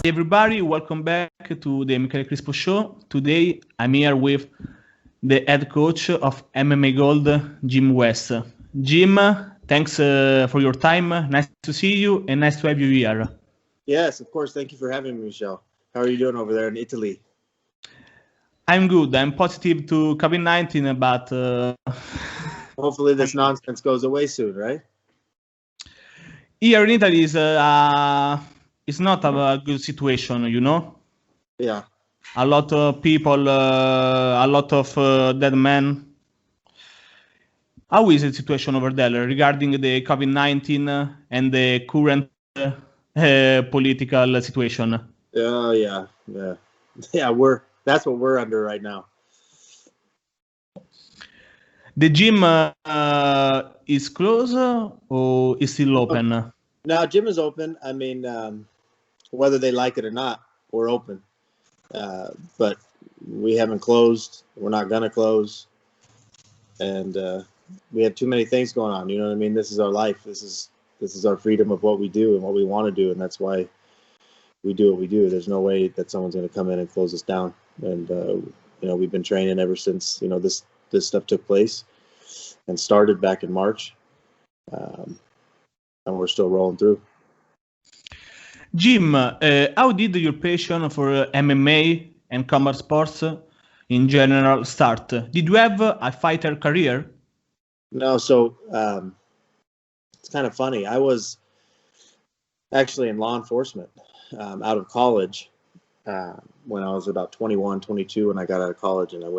Everybody, welcome back to the Michele Crispo show. Today I'm here with the head coach of MMA Gold, Jim West. Jim, thanks for your time. Nice to see you and nice to have you here. Yes, of course. Thank you for having me, Michelle. How are you doing over there in Italy? I'm good. I'm positive to COVID-19, but hopefully this nonsense goes away soon, right? Here in Italy it's not a good situation, you know? Yeah. A lot of people, a lot of dead men. How is the situation over there regarding the COVID-19 and the current political situation? Oh, yeah. That's what we're under right now. The gym is closed or is still open? No, gym is open. I mean, whether they like it or not, we're open. But we haven't closed. We're not gonna close. And we have too many things going on. You know what I mean? This is our life. This is our freedom of what we do and what we want to do, and that's why we do what we do. There's no way that someone's going to come in and close us down. And we've been training ever since this stuff took place and started back in March, and we're still rolling through. Jim, how did your passion for MMA and combat sports in general start? Did you have a fighter career? No, so it's kind of funny. I was actually in law enforcement out of college when I was about 21, 22 when I got out of college, and I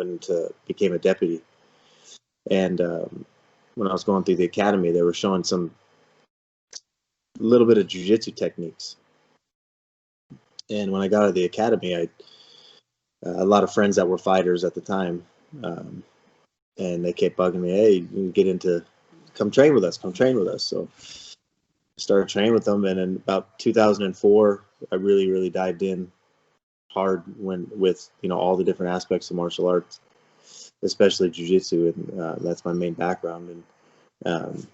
became a deputy. And when I was going through the academy, they were showing a little bit of jiu-jitsu techniques. And when I got out of the academy, I a lot of friends that were fighters at the time, and they kept bugging me, hey, you come train with us. So I started training with them, and in about 2004, I really, really dived in hard with all the different aspects of martial arts, especially jiu-jitsu, and that's my main background. And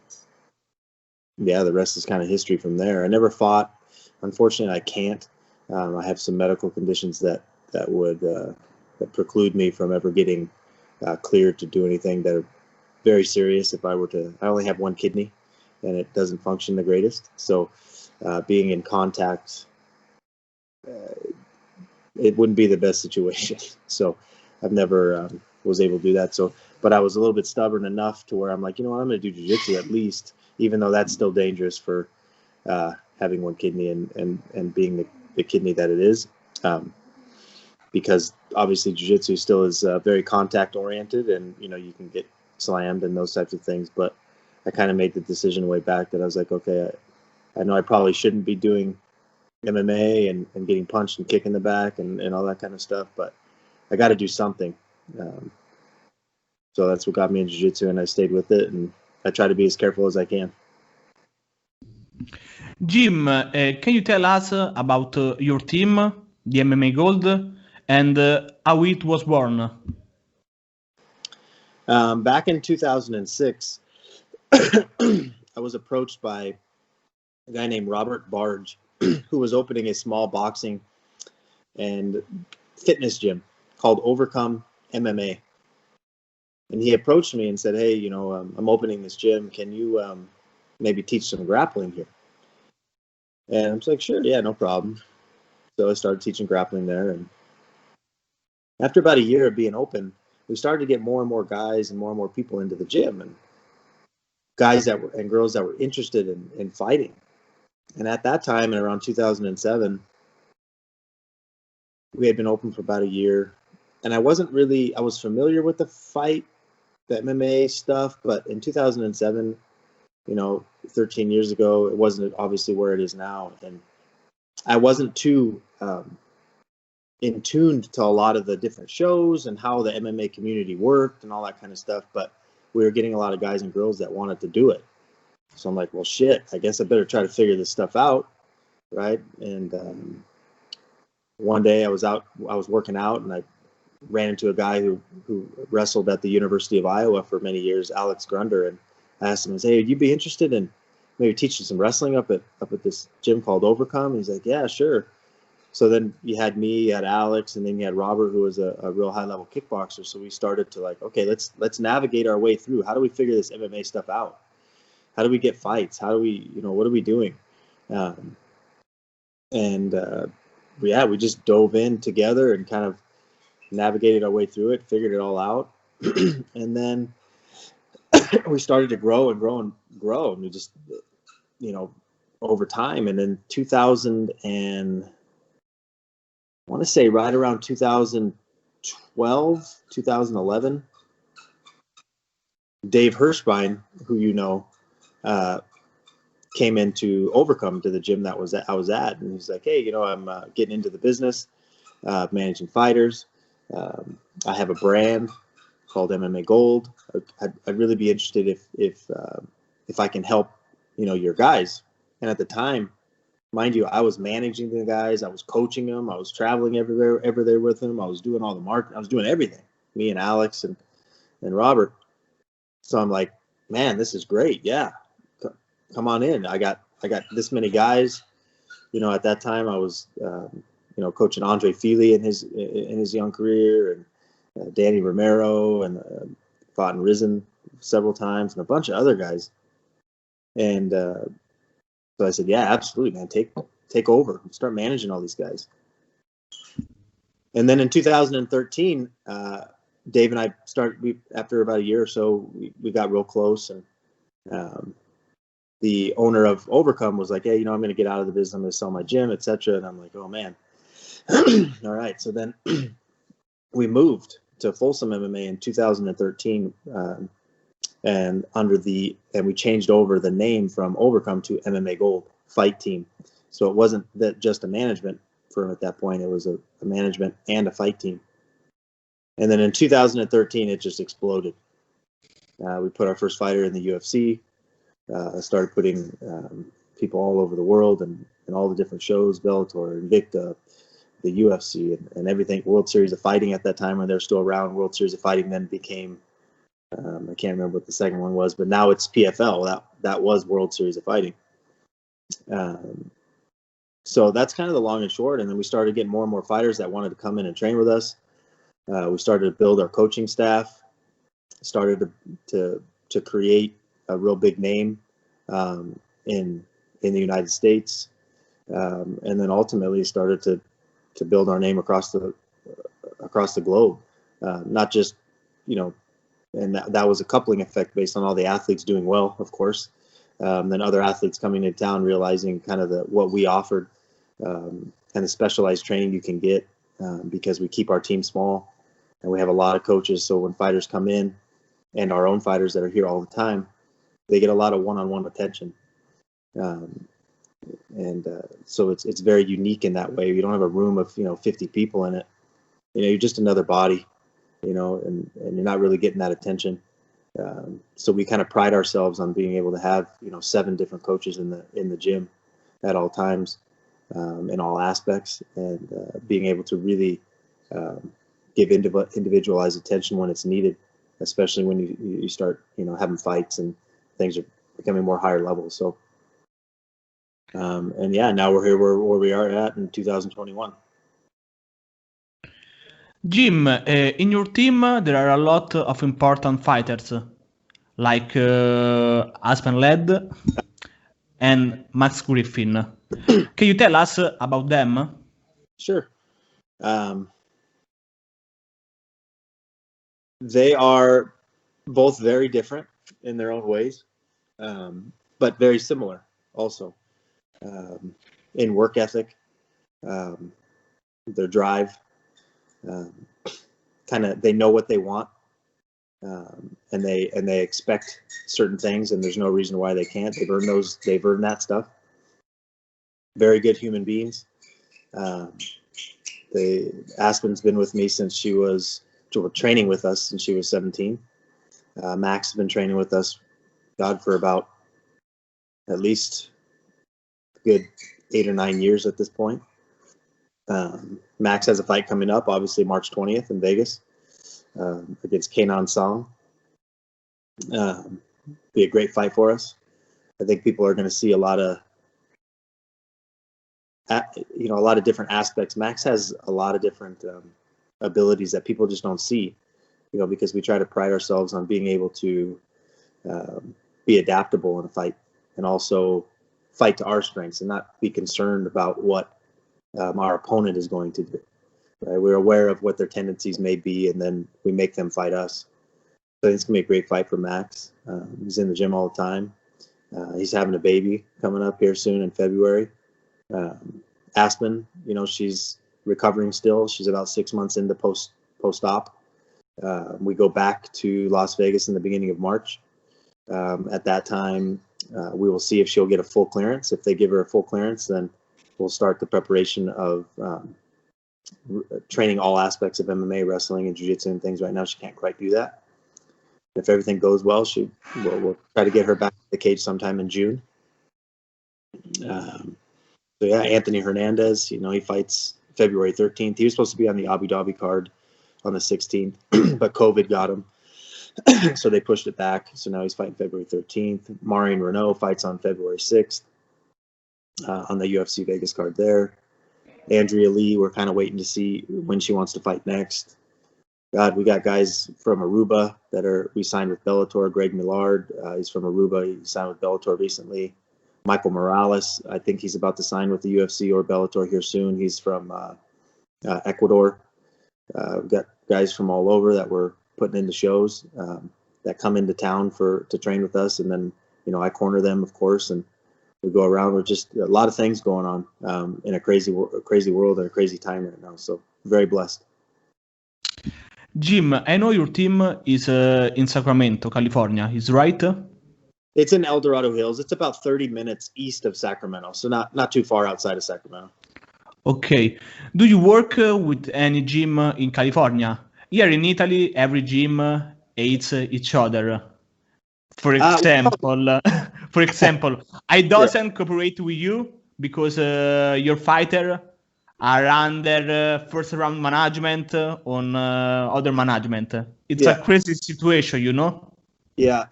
the rest is kind of history from there. I never fought. Unfortunately, I can't. I have some medical conditions that would that preclude me from ever getting cleared to do anything that are very serious. If I were to, I only have one kidney, and it doesn't function the greatest. So being in contact, it wouldn't be the best situation. So I've never was able to do that. So, but I was a little bit stubborn enough to where I'm like, you know what, I'm going to do jiu-jitsu at least, even though that's still dangerous for having one kidney and being the kidney that it is. Because obviously jiu-jitsu still is very contact oriented, and you can get slammed and those types of things. But I kind of made the decision way back that I was like, okay, I know I probably shouldn't be doing MMA and getting punched and kicked in the back and all that kind of stuff, but I got to do something. So that's what got me in jiu-jitsu, and I stayed with it, and I try to be as careful as I can. Jim, can you tell us about your team, the MMA Gold, and how it was born? Back in 2006, I was approached by a guy named Robert Barge, who was opening a small boxing and fitness gym called Overcome MMA. And he approached me and said, hey, I'm opening this gym. Can you maybe teach some grappling here? And I'm like, sure, yeah, no problem. So I started teaching grappling there. And after about a year of being open, we started to get more and more guys and more people into the gym, and guys and girls that were interested in fighting. And at that time, in around 2007, we had been open for about a year, and I was familiar with the MMA stuff, but in 2007, 13 years ago, it wasn't obviously where it is now. And I wasn't too in tune to a lot of the different shows and how the MMA community worked and all that kind of stuff, but we were getting a lot of guys and girls that wanted to do it. So I'm like, well, shit, I guess I better try to figure this stuff out, right? And one day I was working out, and I ran into a guy who wrestled at the University of Iowa for many years, Alex Grunder, and I asked him, I said, hey, would you be interested in maybe teaching some wrestling up at this gym called Overcome? And he's like, yeah, sure. So then you had me, you had Alex, and then you had Robert, who was a real high level kickboxer. So we started to like, okay, let's navigate our way through. How do we figure this MMA stuff out? How do we get fights? How do we, what are we doing? We just dove in together and kind of navigated our way through it, figured it all out. And then we started to grow and grow and grow. And we just, over time. And then 2000 and I want to say right around 2012, 2011, Dave Hirschbein, who came into Overcome to the gym that I was at. And he's like, hey, I'm getting into the business, managing fighters. I have a brand called MMA Gold. I'd really be interested if I can help, your guys. And at the time, mind you, I was managing the guys. I was coaching them. I was traveling everywhere there with them. I was doing all the marketing. I was doing everything. Me and Alex and Robert. So I'm like, man, this is great. Yeah, come on in. I got this many guys. At that time, I was coaching Andre Fili in his young career, and Danny Romero, and fought in Risen several times, and a bunch of other guys. And so I said, yeah, absolutely, man. Take over, start managing all these guys. And then in 2013, Dave and I after about a year or so, we got real close, and the owner of Overcome was like, hey, I'm going to get out of the business. I'm going to sell my gym, etc. And I'm like, oh man. All right. So then we moved to Folsom MMA in 2013, and we changed over the name from Overcome to MMA Gold Fight Team. So it wasn't just a management firm at that point. It was a management and a fight team. And then in 2013, it just exploded. We put our first fighter in the UFC. Started putting people all over the world and all the different shows, Bellator, Invicta, the UFC, and everything. World Series of Fighting at that time, when they're still around. World Series of Fighting then became, I can't remember what the second one was, but now it's PFL. That was World Series of Fighting. So that's kind of the long and short. And then we started getting more and more fighters that wanted to come in and train with us. We started to build our coaching staff. Started to create a real big name in the United States, and then ultimately started to build our name across the globe. Not just, and that was a coupling effect based on all the athletes doing well, of course. Then other athletes coming into town realizing kind of what we offered, and the specialized training you can get, because we keep our team small and we have a lot of coaches. So when fighters come in, and our own fighters that are here all the time, they get a lot of one-on-one attention. So it's very unique in that way. You don't have a room of 50 people in it. You're just another body, and you're not really getting that attention. So we kind of pride ourselves on being able to have 7 different coaches in the gym at all times, in all aspects, and being able to really give individualized attention when it's needed, especially when you start having fights and things are becoming more higher level. So and yeah, now we're here where we are at in 2021. Jim, in your team there are a lot of important fighters like Aspen Led and Max Griffin. Can you tell us about them? Sure. They are both very different in their own ways, but very similar also, in work ethic, their drive, they know what they want, and they expect certain things, and there's no reason why they can't. They've earned that stuff. Very good human beings. Aspen's been with me since she was training with us since she was 17. Max has been training with us, God, for about at least a good 8 or 9 years at this point. Max has a fight coming up, obviously March 20th in Vegas, against Kenan Song. Be a great fight for us. I think people are going to see a lot of you know, a lot of different aspects. Max has a lot of different abilities that people just don't see, you know, because we try to pride ourselves on being able to be adaptable in a fight and also fight to our strengths and not be concerned about what our opponent is going to do. Right? We're aware of what their tendencies may be, and then we make them fight us. So it's gonna be a great fight for Max. He's in the gym all the time. He's having a baby coming up here soon in February. Aspen, you know, she's recovering still. She's about 6 months into post-op. We go back to Las Vegas in the beginning of March. At that time, we will see if she'll get a full clearance. If they give her a full clearance, then we'll start the preparation of training all aspects of MMA, wrestling, and jiu-jitsu and things. Right now, she can't quite do that. If everything goes well, we'll try to get her back to the cage sometime in June. So yeah, Anthony Hernandez, you know, he fights February 13th. He was supposed to be on the Abu Dhabi card on the 16th, but COVID got him. So they pushed it back. So now he's fighting February 13th. Marion Renault fights on February 6th on the UFC Vegas card there. Andrea Lee, we're kind of waiting to see when she wants to fight next. God, we got guys from Aruba we signed with Bellator. Greg Millard, he's from Aruba. He signed with Bellator recently. Michael Morales, I think he's about to sign with the UFC or Bellator here soon. He's from Ecuador. We've got guys from all over that we're putting into shows that come into town to train with us, and then, you know, I corner them, of course, and we go around. We're just a lot of things going on in a crazy world and a crazy time right now. So very blessed. Jim, I know your team is in Sacramento, California. Is right? It's in El Dorado Hills. It's about 30 minutes east of Sacramento, so not too far outside of Sacramento. Okay. Do you work with any gym in California? Here in Italy, every gym hates each other. For example, I doesn't cooperate with you because your fighter are under first round management on other management. It's a crazy situation, you know? Yeah.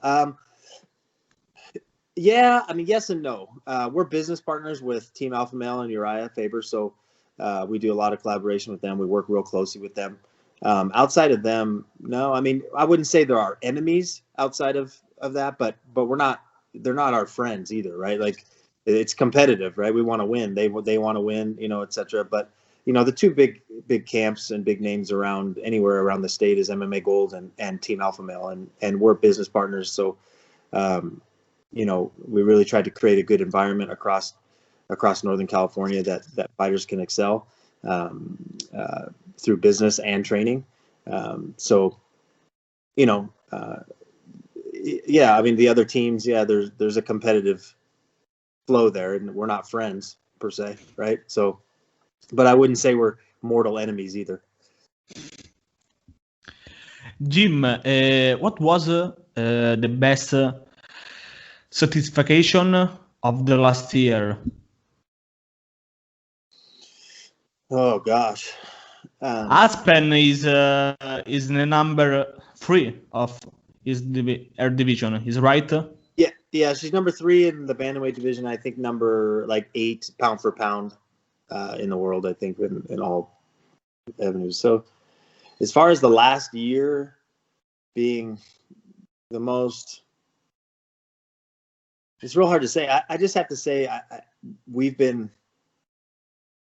Yeah, I mean, yes and no. We're business partners with Team Alpha Male and Uriah Faber, so we do a lot of collaboration with them. We work real closely with them. Outside of them, no. I mean, I wouldn't say there are enemies outside of that, but they're not our friends either, right? Like, it's competitive, right? We want to win. They want to win, you know, etc. But, you know, the two big camps and big names anywhere around the state is MMA Gold and Team Alpha Male, and we're business partners. So, you know, we really tried to create a good environment across Northern California that fighters can excel through business and training. So, you know, yeah, I mean, the other teams, yeah, there's a competitive flow there, and we're not friends per se, right? So, but I wouldn't say we're mortal enemies either. Jim, what was the best satisfaction of the last year? Oh gosh, Aspen is the number 3 of her division. Is right? Yeah, she's number 3 in the bantamweight division. I think number like 8 pound for pound in the world. I think in all avenues. So, as far as the last year being the most, it's real hard to say. I just have to say we've been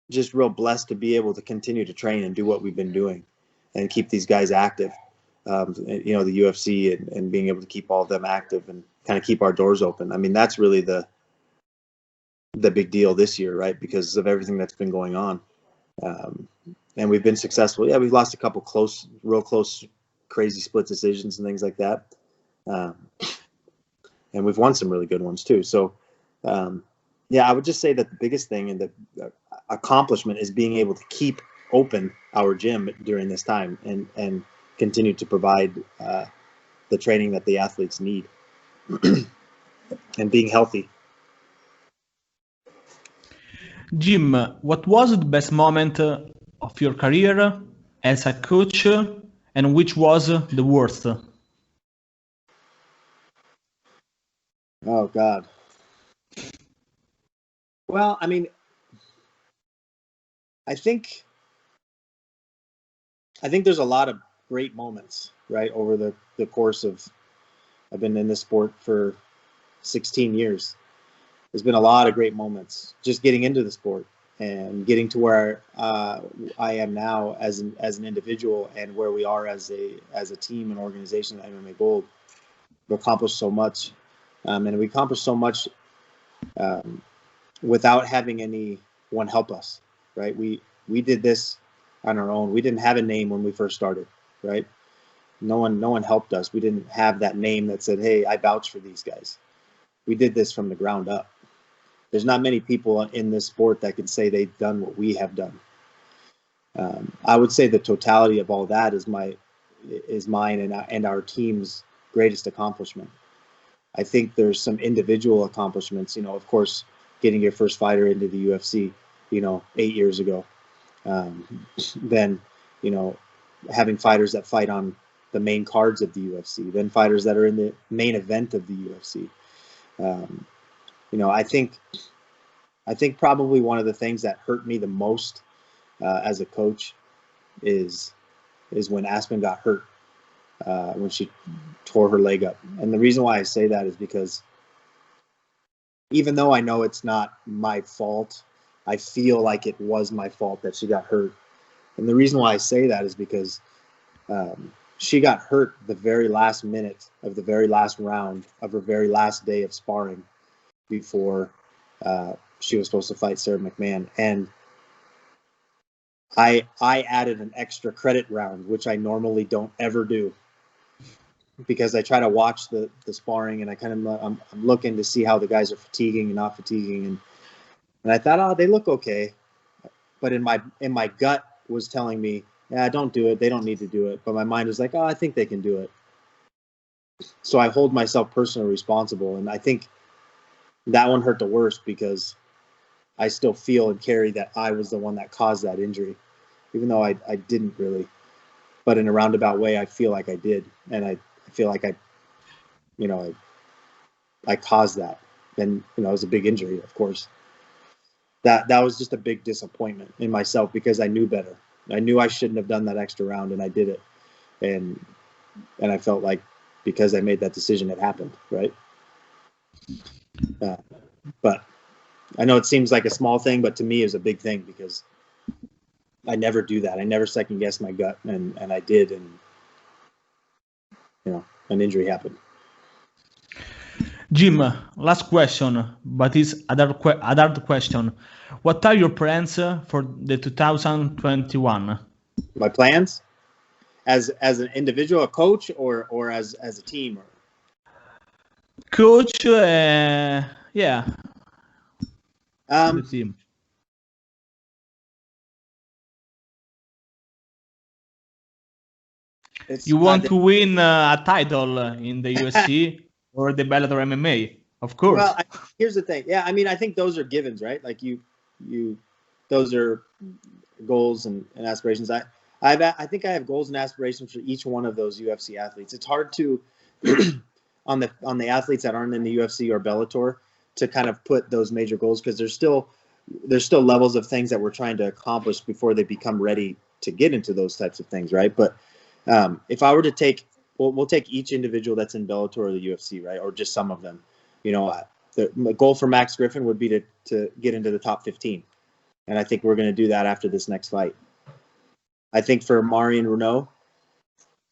just real blessed to be able to continue to train and do what we've been doing and keep these guys active. You know, the UFC and being able to keep all of them active and kind of keep our doors open. I mean, that's really the big deal this year, right? Because of everything that's been going on. And we've been successful. Yeah, we've lost a couple real close, crazy split decisions and things like that. And we've won some really good ones too. So, yeah, I would just say that the biggest thing and the accomplishment is being able to keep open our gym during this time and continue to provide the training that the athletes need and being healthy. Jim, what was the best moment of your career as a coach, and which was the worst? Oh God. Well, I mean, I think there's a lot of great moments, right, over the course of, I've been in this sport for 16 years. There's been a lot of great moments just getting into the sport and getting to where I am now as an individual, and where we are as a team and organization at MMA Gold. We've accomplished so much, and we accomplished so much without having anyone help us, right? We did this on our own. We didn't have a name when we first started, right? No one helped us. We didn't have that name that said, "Hey, I vouch for these guys." We did this from the ground up. There's not many people in this sport that can say they've done what we have done. I would say the totality of all that is mine and our team's greatest accomplishment. I think there's some individual accomplishments, of course, getting your first fighter into the UFC, 8 years ago. Then, having fighters that fight on the main cards of the UFC, then fighters that are in the main event of the UFC. I think probably one of the things that hurt me the most as a coach is when Aspen got hurt, when she tore her leg up. And the reason why I say that is because even though I know it's not my fault, I feel like it was my fault that she got hurt. And the reason why I say that is because she got hurt the very last minute of the very last round of her very last day of sparring before she was supposed to fight Sarah McMahon. And I added an extra credit round, which I normally don't ever do, because I try to watch the sparring, and I'm looking to see how the guys are fatiguing and not fatiguing. And I thought, they look okay. But in my gut was telling me, yeah, don't do it. They don't need to do it. But my mind was like, I think they can do it. So I hold myself personally responsible. And I think that one hurt the worst because I still feel and carry that I was the one that caused that injury, even though I didn't really. But in a roundabout way, I feel like I did. And I feel like I caused that. And, it was a big injury, of course. That was just a big disappointment in myself because I knew better. I knew I shouldn't have done that extra round, and I did it. And I felt like because I made that decision, it happened, right? But I know it seems like a small thing, but to me, it was a big thing because I never do that. I never second guess my gut, and I did, and an injury happened. Jim, last question, but it's other question. What are your plans for the 2021? My plans as an individual, a coach, or as a team? Coach, yeah. The team. You want to win a title in the UFC or the Bellator MMA, of course. Well, here's the thing. Yeah, I think those are givens, right? Like those are goals and aspirations. I think I have goals and aspirations for each one of those UFC athletes. It's hard to on the athletes that aren't in the UFC or Bellator to kind of put those major goals, because there's still levels of things that we're trying to accomplish before they become ready to get into those types of things, right? But if I were to take, we'll take each individual that's in Bellator or the UFC, right, or just some of them. The goal for Max Griffin would be to get into the top 15, and I think we're going to do that after this next fight. I think for Marion Renault,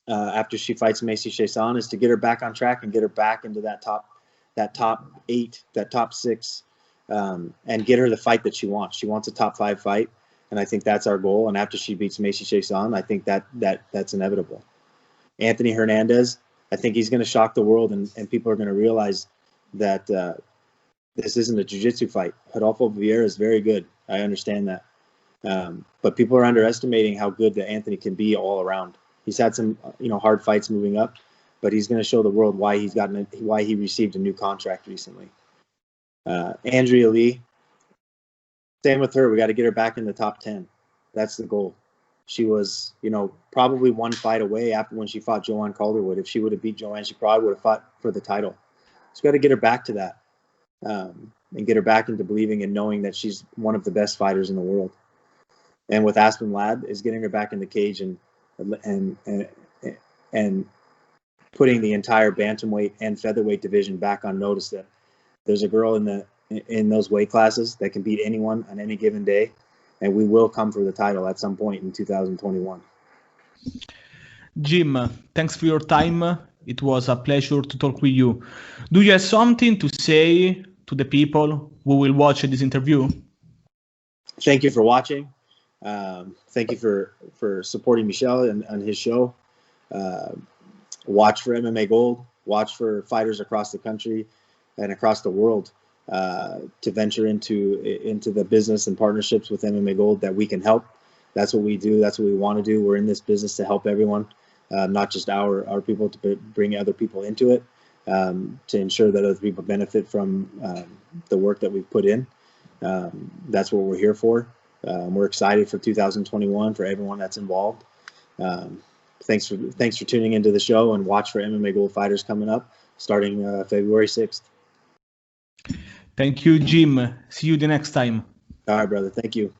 after she fights Macy Chiasson, is to get her back on track and get her back into that top 8, that top 6, and get her the fight that she wants. She wants a top 5 fight, and I think that's our goal. And after she beats Macy Chiasson, I think that's inevitable. Anthony Hernandez, I think he's going to shock the world, and people are going to realize that this isn't a jiu-jitsu fight. Rodolfo Vieira is very good. I understand that. But people are underestimating how good that Anthony can be all around. He's had some, hard fights moving up, but he's going to show the world why he received a new contract recently. Andrea Lee, same with her. We got to get her back in the top 10. That's the goal. She was, probably one fight away after when she fought Joanne Calderwood. If she would have beat Joanne, she probably would have fought for the title. So got to get her back to that, and get her back into believing and knowing that she's one of the best fighters in the world. and with Aspen Ladd is getting her back in the cage and putting the entire bantamweight and featherweight division back on notice that there's a girl in those weight classes that can beat anyone on any given day, and we will come for the title at some point in 2021. Jim, thanks for your time. It was a pleasure to talk with you. Do you have something to say to the people who will watch this interview? Thank you for watching. Thank you for supporting Michele and his show. Watch for MMA Gold. Watch for fighters across the country and across the world to venture into the business and partnerships with MMA Gold that we can help. That's what we do. That's what we want to do. We're in this business to help everyone, not just our people, to bring other people into it, to ensure that other people benefit from the work that we've put in. That's what we're here for. We're excited for 2021 for everyone that's involved. Thanks for tuning into the show, and watch for MMA Gold fighters coming up starting February 6th. Thank you, Jim. See you the next time. All right, brother. Thank you.